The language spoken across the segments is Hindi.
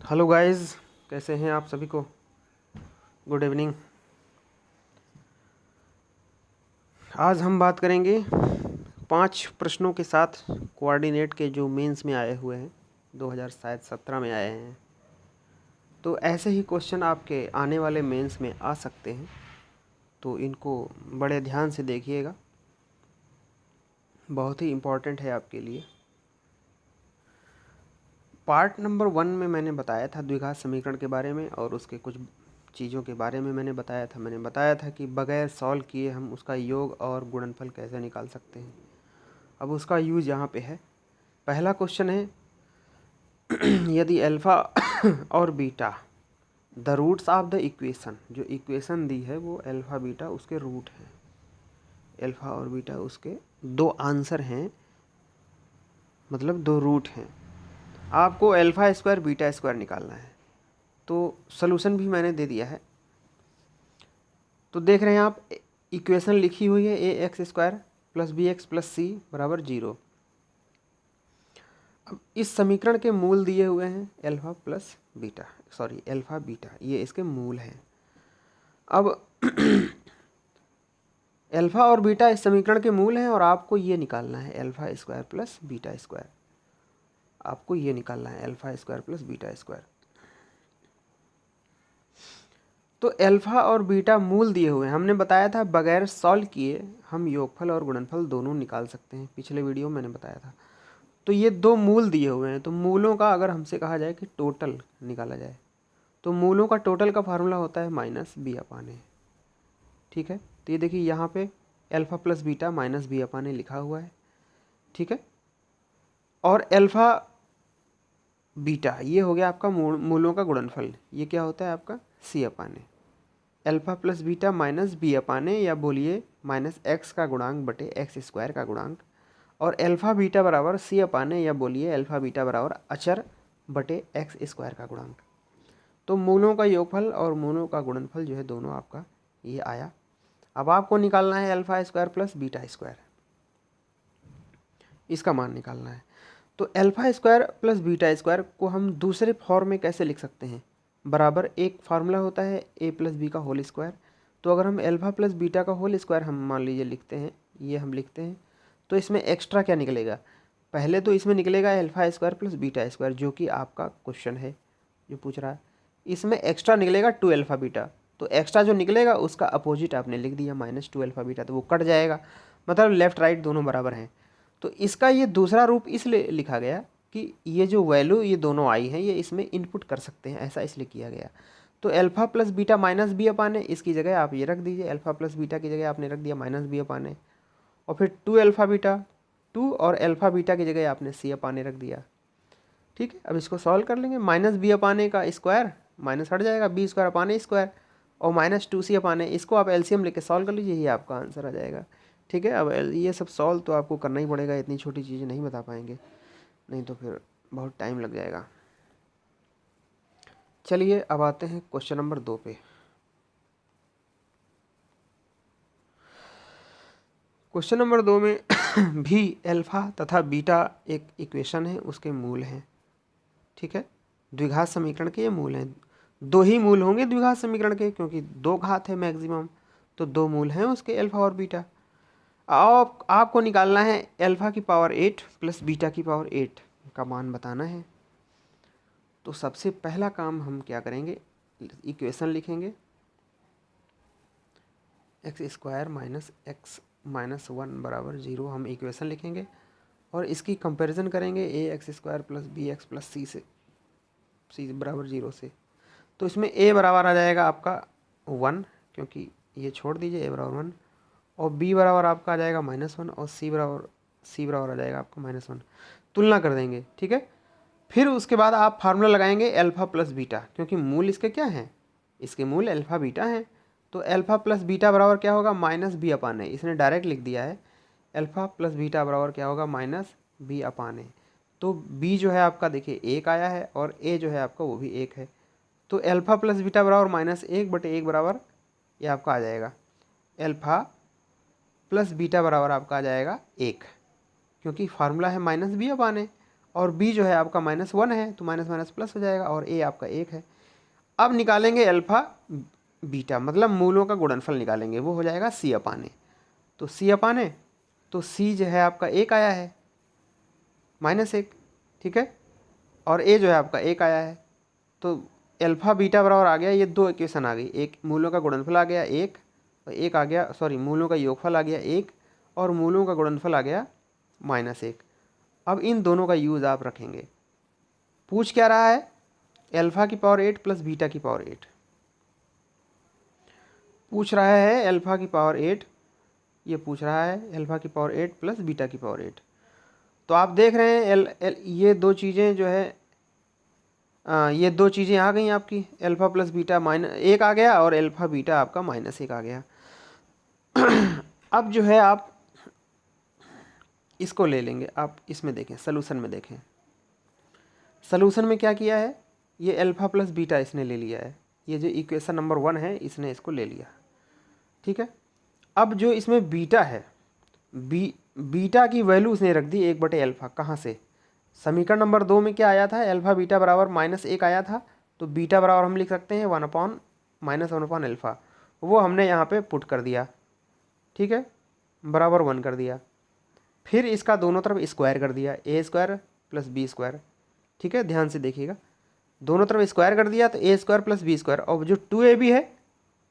हेलो गाइस, कैसे हैं आप सभी को। Good evening. आज हम बात करेंगे 5 प्रश्नों के साथ कोऑर्डिनेट के जो मेंस में आए हुए हैं 2017 में आए हैं। तो ऐसे ही क्वेश्चन आपके आने वाले मेंस में आ सकते हैं, तो इनको बड़े ध्यान से देखिएगा, बहुत ही इम्पोर्टेंट है आपके लिए। पार्ट नंबर 1 में मैंने बताया था द्विघात समीकरण के बारे में और उसके कुछ चीज़ों के बारे में मैंने बताया था कि बगैर सॉल्व किए हम उसका योग और गुणनफल कैसे निकाल सकते हैं। अब उसका यूज यहाँ पे है। पहला क्वेश्चन है यदि अल्फ़ा और beta the roots of the equation, जो इक्वेशन दी है वो अल्फ़ा बीटा उसके रूट हैं, अल्फ़ा और बीटा उसके दो आंसर हैं, मतलब दो रूट हैं। आपको अल्फ़ा स्क्वायर बीटा स्क्वायर निकालना है। तो सॉल्यूशन भी मैंने दे दिया है। तो देख रहे हैं आप, इक्वेशन लिखी हुई है A X square plus B X plus C बराबर 0। अब इस समीकरण के मूल दिए हुए हैं alpha plus beta, sorry alpha beta, ये इसके मूल हैं। अब अल्फ़ा और बीटा इस समीकरण के मूल हैं और आपको ये निकालना है alpha square plus beta square. आपको ये निकालना है alpha square plus beta square. तो अल्फ़ा और बीटा मूल दिए हुए हैं। हमने बताया था बगैर सॉल्व किए हम योगफल और गुणनफल दोनों निकाल सकते हैं, पिछले वीडियो में मैंने बताया था। तो ये दो मूल दिए हुए हैं, तो मूलों का अगर हमसे कहा जाए कि टोटल निकाला जाए तो मूलों का टोटल का फार्मूला होता है माइनस बी अपान ए। ठीक है, तो ये देखिए यहाँ पे alpha plus beta minus B upon A लिखा हुआ है। ठीक है, और अल्फ़ा बीटा ये हो गया आपका मूलों का गुणनफल, ये क्या होता है आपका C upon A. Alpha plus beta minus B upon A, या बोलिए माइनस एक्स का गुणांक बटे एक्स स्क्वायर का गुणांक, और अल्फ़ा बीटा बराबर सी अपान ए, या बोलिए अल्फ़ा बीटा बराबर अचर बटे एक्स स्क्वायर का गुणांक। तो मूलों का योगफल और मूलों का गुणनफल जो है दोनों आपका ये आया। अब आपको निकालना है alpha square plus beta square, इसका मान निकालना है। तो alpha square plus beta square को हम दूसरे फॉर्म में कैसे लिख सकते हैं, बराबर एक फार्मूला होता है ए प्लस बी का होल स्क्वायर। तो अगर हम अल्फ़ा प्लस बीटा का होल स्क्वायर हम मान लीजिए लिखते हैं, ये हम लिखते हैं, तो इसमें एक्स्ट्रा क्या निकलेगा, पहले तो इसमें निकलेगा alpha square plus beta square, जो कि आपका क्वेश्चन है जो पूछ रहा है। इसमें एक्स्ट्रा निकलेगा 2 अल्फ़ा बीटा, तो एक्स्ट्रा जो निकलेगा उसका अपोजिट आपने लिख दिया माइनस 2 अल्फ़ा बीटा, तो वो कट जाएगा, मतलब लेफ़्ट राइट दोनों बराबर हैं। तो इसका ये दूसरा रूप इसलिए लिखा गया कि ये जो वैल्यू ये दोनों आई हैं ये इसमें इनपुट कर सकते हैं, ऐसा इसलिए किया गया। तो alpha plus beta minus B upon है, इसकी जगह आप ये रख दीजिए, अल्फ़ा प्लस बीटा की जगह आपने रख दिया माइनस बी अपान है, और फिर 2 अल्फ़ा बीटा 2 और अल्फ़ा बीटा की जगह आपने सी अपान ए रख दिया। ठीक है, अब इसको सॉल्व कर लेंगे। माइनस बी अपान ए का स्क्वायर माइनस हट जाएगा, बी स्क्वायर अपान ए स्क्वायर, और माइनस 2 सी अपान ए, इसको आप एलसीएम लेके सॉल्व कर लीजिए, ये आपका आंसर आ जाएगा। ठीक है, अब ये सब सॉल्व तो आपको करना ही पड़ेगा, इतनी छोटी चीज़ें नहीं बता पाएंगे, नहीं तो फिर बहुत टाइम लग जाएगा। चलिए अब आते हैं क्वेश्चन नंबर 2 पे। क्वेश्चन नंबर 2 में भी अल्फ़ा तथा बीटा एक इक्वेशन है, उसके मूल हैं। ठीक है, द्विघात समीकरण के ये मूल हैं। दो ही मूल होंगे द्विघात समीकरण के, क्योंकि दो घात है मैक्सिमम, तो दो मूल हैं उसके अल्फ़ा और बीटा। आपको निकालना है अल्फ़ा की पावर 8 प्लस बीटा की पावर 8 का मान बताना है। तो सबसे पहला काम हम क्या करेंगे, इक्वेशन लिखेंगे x square minus x minus 1 बराबर 0, हम इक्वेशन लिखेंगे और इसकी कंपैरिजन करेंगे A X square plus B X plus C से, सी बराबर 0 से। तो इसमें ए बराबर आ जाएगा आपका 1, क्योंकि ये छोड़ दीजिए, ए बराबर 1, और बी बराबर आपका आ जाएगा -1, और सी बराबर आ जाएगा आपका -1। तुलना कर देंगे, ठीक है। फिर उसके बाद आप फार्मूला लगाएंगे अल्फ़ा प्लस बीटा, क्योंकि मूल इसके क्या हैं, इसके मूल अल्फ़ा बीटा हैं। तो अल्फ़ा प्लस बीटा बराबर क्या होगा, माइनस बी अपान ए, इसने डायरेक्ट लिख दिया है अल्फ़ा प्लस बीटा बराबर क्या होगा, माइनस बी अपान ए। तो बी जो है आपका देखिए 1 आया है, और ए जो है आपका वो भी 1 है। तो अल्फ़ा प्लस बीटा बराबर -1 बटे 1 बराबर ये आपका आ जाएगा अल्फ़ा प्लस बीटा बराबर आपका आ जाएगा 1, क्योंकि फार्मूला है माइनस बी अपान ए, और b जो है आपका -1 है, तो माइनस माइनस प्लस हो जाएगा, और a आपका 1 है। अब निकालेंगे अल्फ़ा बीटा, मतलब मूलों का गुणनफल निकालेंगे, वो हो जाएगा c/a। तो c/a, तो c जो है आपका 1 आया है, -1, ठीक है, और a जो है आपका 1 आया है। तो अल्फ़ा बीटा बराबर आ गया, ये दो इक्वेशन आ गई, एक मूलों का गुणनफल आ गया 1, और एक आ गया, सॉरी, मूलों का योगफल आ गया 1, और मूलों का गुणनफल आ गया -1। अब इन दोनों का यूज़ आप रखेंगे। पूछ क्या रहा है? अल्फ़ा की पावर 8 प्लस बीटा की पावर 8 पूछ रहा है। अल्फ़ा की पावर 8 ये पूछ रहा है, अल्फ़ा की पावर 8 प्लस बीटा की पावर 8। तो आप देख रहे हैं ये दो चीज़ें जो है, ये दो चीज़ें आ गई आपकी, अल्फ़ा प्लस बीटा -1 आ गया, और अल्फ़ा बीटा आपका -1 आ गया। अब जो है आप इसको ले लेंगे, आप इसमें देखें, सलूशन में देखें। सलूशन में क्या किया है, ये अल्फ़ा प्लस बीटा इसने ले लिया है, ये जो इक्वेशन नंबर 1 है इसने इसको ले लिया, ठीक है। अब जो इसमें बीटा है, बीटा की वैल्यू उसने रख दी 1/अल्फ़ा। कहाँ से? समीकरण नंबर 2 में क्या आया था? अल्फ़ा बीटा बराबर -1 आया था, तो बीटा बराबर हम लिख सकते हैं 1/-1/अल्फ़ा। वो हमने यहाँ पे पुट कर दिया, ठीक है, बराबर 1 कर दिया। फिर इसका दोनों तरफ स्क्वायर कर दिया, a² प्लस b², ठीक है, ध्यान से देखिएगा, दोनों तरफ स्क्वायर कर दिया, तो a² प्लस b², और जो 2ab है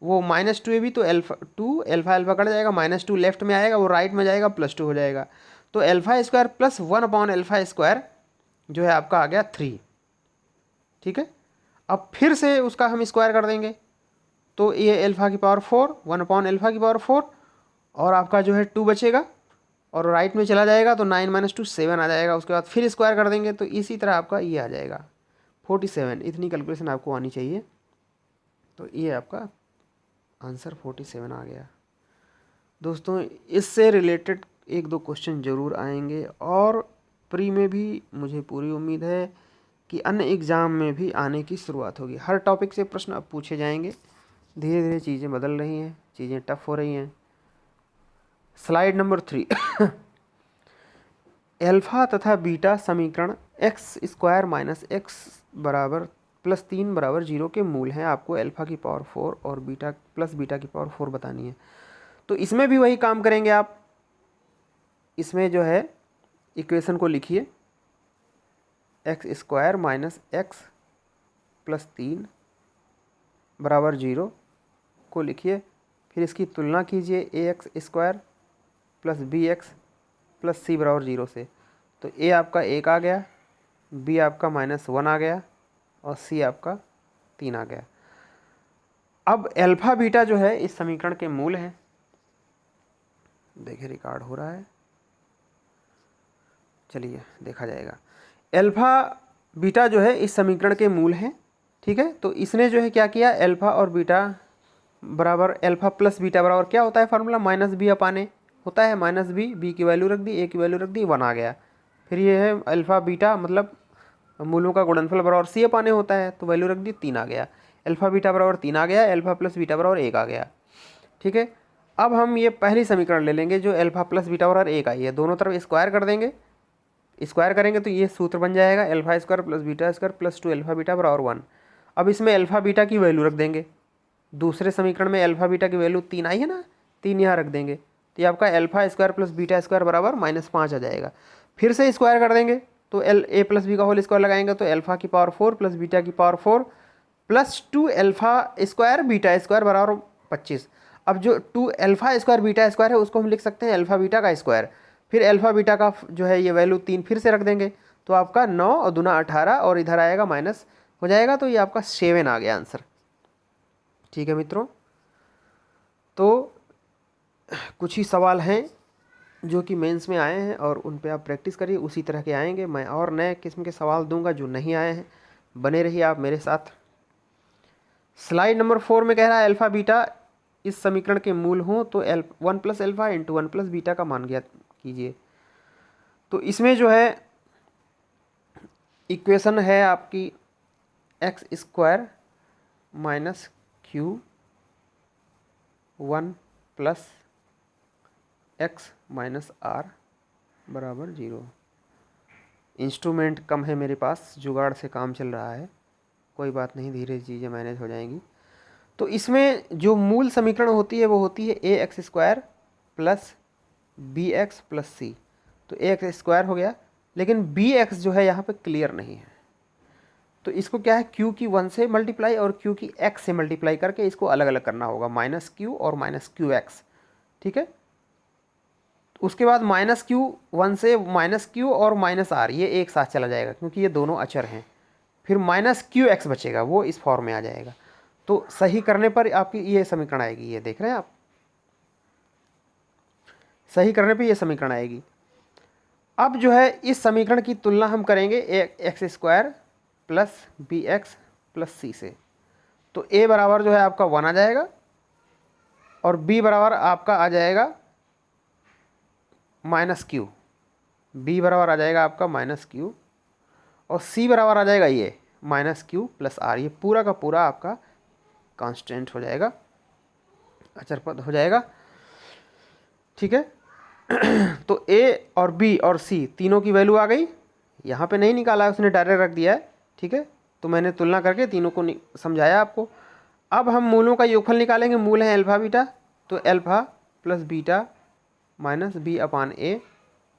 वो -2ab, तो अल्फ़ा अल्फ़ा कट जाएगा, -2 लेफ्ट में आएगा, वो राइट में जाएगा, +2 हो जाएगा। तो अल्फ़ा² प्लस 1/अल्फ़ा² जो है आपका आ गया 3, ठीक है। अब फिर से उसका हम स्क्वायर कर देंगे, तो ये अल्फ़ा की पावर 4, 1/अल्फ़ा की पावर 4, और आपका जो है 2 बचेगा, और राइट में चला जाएगा, तो 9 - 2 7 आ जाएगा। उसके बाद फिर स्क्वायर कर देंगे, तो इसी तरह आपका ये आ जाएगा 47। इतनी कैलकुलेशन आपको आनी चाहिए। तो ये आपका आंसर 47 आ गया। दोस्तों, इससे रिलेटेड एक दो क्वेश्चन ज़रूर आएंगे, और प्री में भी मुझे पूरी उम्मीद है कि अन्य एग्ज़ाम में भी आने की शुरुआत होगी। हर टॉपिक से प्रश्न अब पूछे जाएंगे। धीरे धीरे चीज़ें बदल रही हैं, चीज़ें टफ हो रही हैं। Slide number 3। अल्फ़ा तथा बीटा समीकरण x² - x बराबर +3 बराबर 0 के मूल हैं। आपको अल्फ़ा की पावर 4 और बीटा प्लस बीटा की पावर 4 बतानी है। तो इसमें भी वही काम करेंगे आप। इसमें जो है इक्वेशन को लिखिए, x² - x प्लस 3 बराबर 0 को लिखिए। फिर इसकी तुलना कीजिए ax² plus bx plus c बराबर 0 से। तो a आपका 1 आ गया, b आपका -1 आ गया, और c आपका 3 आ गया। अब अल्फ़ा बीटा जो है इस समीकरण के मूल हैं। देखिए रिकॉर्ड हो रहा है, चलिए देखा जाएगा। अल्फ़ा बीटा जो है इस समीकरण के मूल हैं, ठीक है। तो इसने जो है क्या किया, अल्फ़ा और बीटा बराबर, अल्फ़ा प्लस बीटा बराबर क्या होता है फार्मूला, -b/a होता है। -b की वैल्यू रख दी, a की वैल्यू रख दी, 1 आ गया। फिर ये है अल्फ़ा बीटा, मतलब मूलों का गुणनफल बराबर c/a होता है, तो वैल्यू रख दी, 3 आ गया। अल्फ़ा बीटा बराबर 3 आ गया, अल्फ़ा प्लस बीटा बराबर 1 आ गया, ठीक है। अब हम ये पहली समीकरण ले लेंगे जो अल्फ़ा प्लस बीटा बराबर 1 आई है, दोनों तरफ स्क्वायर कर देंगे। स्क्वायर करेंगे तो ये सूत्र बन जाएगा, अल्फ़ा² प्लस बीटा² प्लस 2 अल्फ़ा बीटा बराबर 1। अब इसमें अल्फ़ा बीटा की वैल्यू रख देंगे। दूसरे समीकरण में अल्फ़ा बीटा की वैल्यू 3 आई है ना, 3 यहाँ रख देंगे, तो ये आपका अल्फ़ा² प्लस बीटा² बराबर -5 आ जाएगा। फिर से स्क्वायर कर देंगे, तो a प्लस बी का होल स्क्वायर लगाएंगे, तो अल्फ़ा की पावर 4 प्लस बीटा की पावर 4 प्लस 2 अल्फ़ा² बीटा² बराबर 25। अब जो 2 अल्फ़ा² बीटा² है उसको हम लिख सकते हैं अल्फ़ा बीटा का स्क्वायर। फिर अल्फ़ा बीटा का जो है ये वैल्यू 3 फिर से रख देंगे, तो आपका 9 और दूना 18, और इधर आएगा माइनस हो जाएगा, तो ये आपका 7 आ गया आंसर, ठीक है मित्रों। तो कुछ ही सवाल हैं जो कि मेंस में आए हैं, और उन पे आप प्रैक्टिस करिए, उसी तरह के आएंगे। मैं और नए किस्म के सवाल दूंगा जो नहीं आए हैं, बने रहिए आप मेरे साथ। स्लाइड नंबर 4 में कह रहा है अल्फ़ा बीटा इस समीकरण के मूल हों तो 1 plus alpha into 1 plus beta का मान ज्ञात कीजिए। तो इसमें जो है इक्वेशन है आपकी x² minus q 1 plus x minus r बराबर 0। इंस्ट्रूमेंट कम है मेरे पास, जुगाड़ से काम चल रहा है, कोई बात नहीं, धीरे चीज़ें मैनेज हो जाएंगी। तो इसमें जो मूल समीकरण होती है वो होती है A X square plus B X plus C. तो ए एक्स स्क्वायर हो गया, लेकिन बी एक्स जो है यहाँ पे क्लियर नहीं है, तो इसको क्या है क्यू की 1 से मल्टीप्लाई और क्यू की एक्स से मल्टीप्लाई करके इसको अलग अलग करना होगा, माइनस क्यू और माइनस क्यू एक्स। ठीक है, उसके बाद माइनस क्यू 1 से माइनस क्यू और माइनस आर ये एक साथ चला जाएगा क्योंकि ये दोनों अचर हैं। फिर माइनस क्यू एक्स बचेगा, वो इस फॉर्म में आ जाएगा। तो सही करने पर आपकी ये समीकरण आएगी, ये देख रहे हैं आप, सही करने पे ये समीकरण आएगी। अब जो है इस समीकरण की तुलना हम करेंगे X square plus B X plus C से। तो ए बराबर जो है आपका 1 आ जाएगा और बी बराबर आपका आ जाएगा माइनस क्यू, बी बराबर आ जाएगा आपका माइनस क्यू और सी बराबर आ जाएगा ये माइनस क्यू प्लस आर। ये पूरा का पूरा आपका कांस्टेंट हो जाएगा, अचर पद हो जाएगा। ठीक है, तो ए और बी और सी तीनों की वैल्यू आ गई, यहाँ पे नहीं निकाला है उसने, डायरेक्ट रख दिया है। ठीक है, तो मैंने तुलना करके तीनों को समझाया आपको। अब हम मूलों का योगफल निकालेंगे, मूल है अल्फा बीटा, तो alpha plus beta minus B upon A.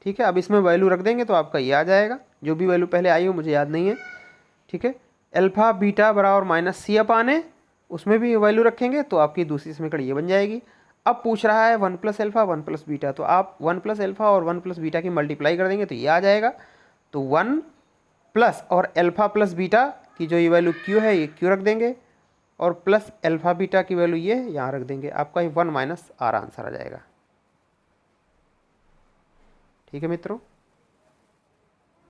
ठीक है, अब इसमें वैल्यू रख देंगे तो आपका ये आ जाएगा, जो भी वैल्यू पहले आई हो मुझे याद नहीं है। ठीक है, अल्फा बीटा बराबर माइनस सी अपान ए, उसमें भी वैल्यू रखेंगे तो आपकी दूसरी समीकरण ये बन जाएगी। अब पूछ रहा है 1 प्लस अल्फा 1 प्लस बीटा, तो आप 1 प्लस अल्फा और 1 प्लस बीटा की मल्टीप्लाई कर देंगे तो ये आ जाएगा। तो 1 प्लस और अल्फा प्लस बीटा की जो ये वैल्यू क्यू है ये क्यू रख देंगे और प्लस अल्फा बीटा की वैल्यू ये यहाँ रख देंगे, आपका ये 1 माइनस आर आंसर आ जाएगा। ठीक है मित्रों।